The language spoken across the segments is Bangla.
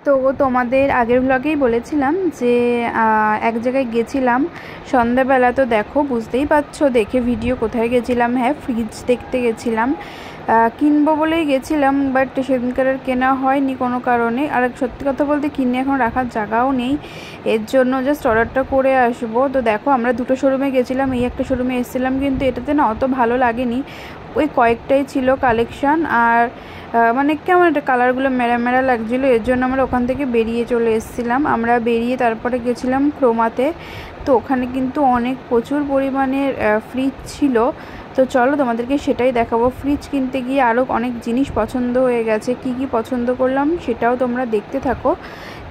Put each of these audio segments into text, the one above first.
তো তোমাদের আগের ব্লগেই বলেছিলাম যে এক জায়গায় গেছিলাম সন্ধ্যাবেলা। তো দেখো, বুঝতেই পারছো দেখে ভিডিও কোথায় গেছিলাম। হ্যাঁ, ফ্রিজ দেখতে গেছিলাম, কিনবো বলেই গেছিলাম, বাট সেদিনকার আর কেনা হয়নি কোনো কারণে। আর সত্যি কথা বলতে কিনে এখন রাখার জায়গাও নেই, এর জন্য জাস্ট অর্ডারটা করে আসবো। তো দেখো, আমরা দুটো শোরুমে গেছিলাম, এই একটা শোরুমে এসেছিলাম, কিন্তু এটাতে না অত ভালো লাগেনি। ওই কয়েকটাই ছিল কালেকশান, আর মানে কেমন একটা কালারগুলো মেরা মেরা লাগছিলো, এর জন্য আমরা ওখান থেকে বেরিয়ে চলে এসেছিলাম। আমরা বেরিয়ে তারপরে গেছিলাম ক্রোমাতে। তো ওখানে কিন্তু প্রচুর পরিমাণের ফ্রিজ ছিল। তো চলো তোমাদেরকে সেটাই দেখাবো। ফ্রিজ কিনতে গিয়ে আরও অনেক জিনিস পছন্দ হয়ে গেছে, কি কি পছন্দ করলাম সেটাও তোমরা দেখতে থাকো।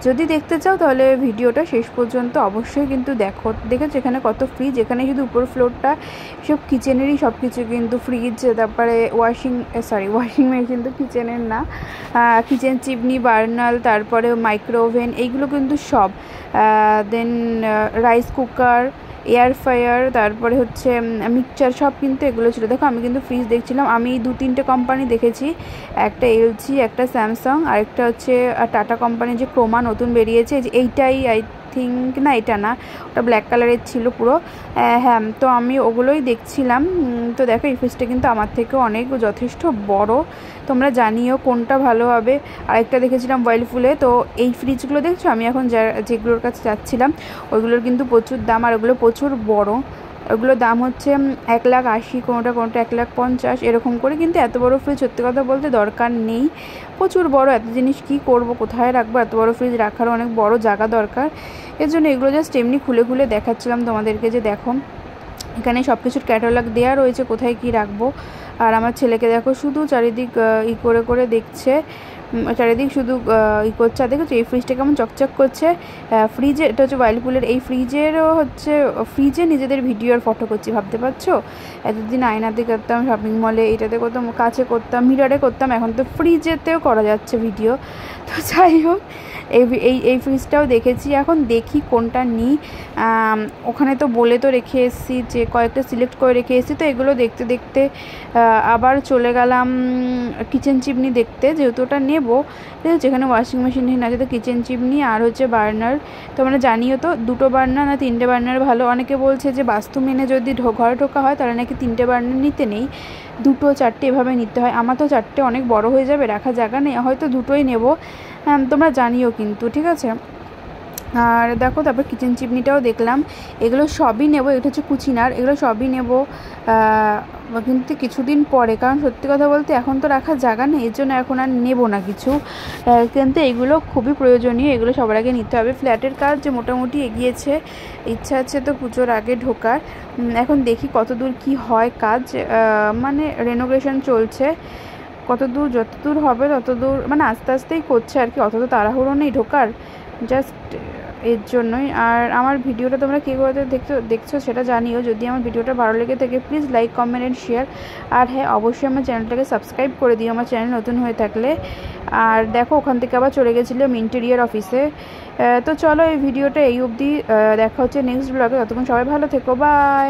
যদি দেখতে চাও তাহলে ভিডিওটা শেষ পর্যন্ত অবশ্যই কিন্তু দেখেছো এখানে কত ফ্রিজ। এখানে শুধু উপর ফ্লোরটা সব কিচেনেরই সব কিছু, কিন্তু ফ্রিজ, তারপরে ওয়াশিং মেশিন তো কিচেনের না, কিচেন চিমনি, বার্নার, তারপরে মাইক্রো ওভেন, এইগুলো কিন্তু সব। দেন রাইস কুকার, এয়ার ফ্রায়ার, তারপরে হচ্ছে মিক্সচার, সব কিন্তু এগুলো ছিল। দেখো, আমি কিন্তু ফ্রিজ দেখছিলাম, আমি 2-3টে কোম্পানি দেখেছি, একটা এলজি, একটা স্যামসাং, আর একটা হচ্ছে টাটা কোম্পানির যে ক্রোমা নতুন বেরিয়েছে, যে এইটাই আই থিঙ্ক, না এটা না, ওটা ব্ল্যাক কালারের ছিল পুরো। হ্যাঁ, তো আমি ওগুলোই দেখছিলাম। তো দেখো, এই ফ্রিজটা কিন্তু আমার থেকেও অনেক যথেষ্ট বড়, তোমরা জানিও কোনটা ভালো হবে। আরেকটা দেখেছিলাম ওয়ার্লপুলে। তো এই ফ্রিজগুলো দেখছো, আমি এখন যেগুলোর কাছে যাচ্ছিলাম ওইগুলোর কিন্তু প্রচুর দাম, আর ওগুলো প্রচুর বড়। ওগুলোর দাম হচ্ছে 1,80,000, কোনোটা 1,50,000 এরকম করে। কিন্তু এত বড় ফ্রিজ সত্যি কথা বলতে দরকার নেই, প্রচুর বড়, এত জিনিস কি করব, কোথায় রাখবো, এত বড় ফ্রিজ রাখারও অনেক বড় জায়গা দরকার। এর জন্য এগুলো জাস্ট এমনি খুলে খুলে দেখাচ্ছিলাম তোমাদেরকে, যে দেখো এখানে সব কিছুর ক্যাটালগ দেওয়া রয়েছে, কোথায় কি রাখবো। আর আমার ছেলেকে দেখো শুধু চারিদিক করে করে দেখছে, চারিদিক শুধু করছে। আর দেখেছো এই ফ্রিজটা কেমন চকচক করছে। ফ্রিজে, এটা হচ্ছে ওয়ার্লপুলের, এই ফ্রিজেরও হচ্ছে ফ্রিজে নিজেদের ভিডিও আর ফটো করছি, ভাবতে পারছো। এতদিন আয়নাতে করতাম, শপিং মলে এটাতে করতাম, কাছে করতাম, মিররে করতাম, এখন তো ফ্রিজেতেও করা যাচ্ছে ভিডিও। তো যাই হোক, এই ফ্রিজটাও দেখেছি, এখন দেখি কোনটা নিই। ওখানে তো বলে তো রেখে এসেছি, যে কয়েকটা সিলেক্ট করে রেখে এসেছি। তো এগুলো দেখতে দেখতে আবার চলে গেলাম কিচেন চিমনি দেখতে, যেহেতু ওটা নেবো। যেখানে ওয়াশিং মেশিন না, যেহেতু কিচেন চিমনি আর হচ্ছে বার্নার। তো আমরা জানিও তো 2টো বার্নার না 3টে বার্নার ভালো। অনেকে বলছে যে বাস্তু মেনে যদি ঘরে ঢোকা হয় তাহলে নাকি 3টে বার্নার নিতে নেই, 2টো 4টে এভাবে নিতে হয়। আমার তো 4টে অনেক বড় হয়ে যাবে, রাখার জায়গা নেই, হয়তো 2টোই নেব। তোমরা জানিও কিন্তু, ঠিক আছে। আর দেখো, তারপর কিচেন চিমনিটাও দেখলাম, এগুলো সবই নেব। এটা হচ্ছে কুচিনার, এগুলো সবই নেব কিন্তু কিছুদিন পরে, কারণ সত্যি কথা বলতে এখন তো রাখার জায়গা নেই, এর জন্য এখন আর নেব না কিছু। কিন্তু এগুলো খুবই প্রয়োজনীয়, এগুলো সবার আগে নিতে হবে। ফ্ল্যাটের কাজ যে মোটামুটি এগিয়েছে, ইচ্ছা আছে তো পুজোর আগে ঢোকার। এখন দেখি কতদূর কি হয় কাজ, মানে রেনোভেশন চলছে, কতদূর, যতদূর হবে ততদূর, মানে আস্তে আস্তেই করছে আর কি, অত তো তাড়াহুড়ো নেই ঢোকার, জাস্ট এর জন্যই। আর আমার ভিডিওটা তোমরা কী করে দেখছো সেটা জানিও। যদি আমার ভিডিওটা ভালো লেগে থাকে please like, comment and share. আর হ্যাঁ, অবশ্যই আমার চ্যানেলটাকে সাবস্ক্রাইব করে দিও আমার চ্যানেল নতুন হয়ে থাকলে। আর দেখো, ওখান থেকে আবার চলে গেছিলাম ইন্টেরিয়ার অফিসে। তো চলো, এই ভিডিওটা এই অবধি, দেখা হচ্ছে নেক্সট ব্লগে। ততক্ষণ সবাই ভালো থেকো, বাই।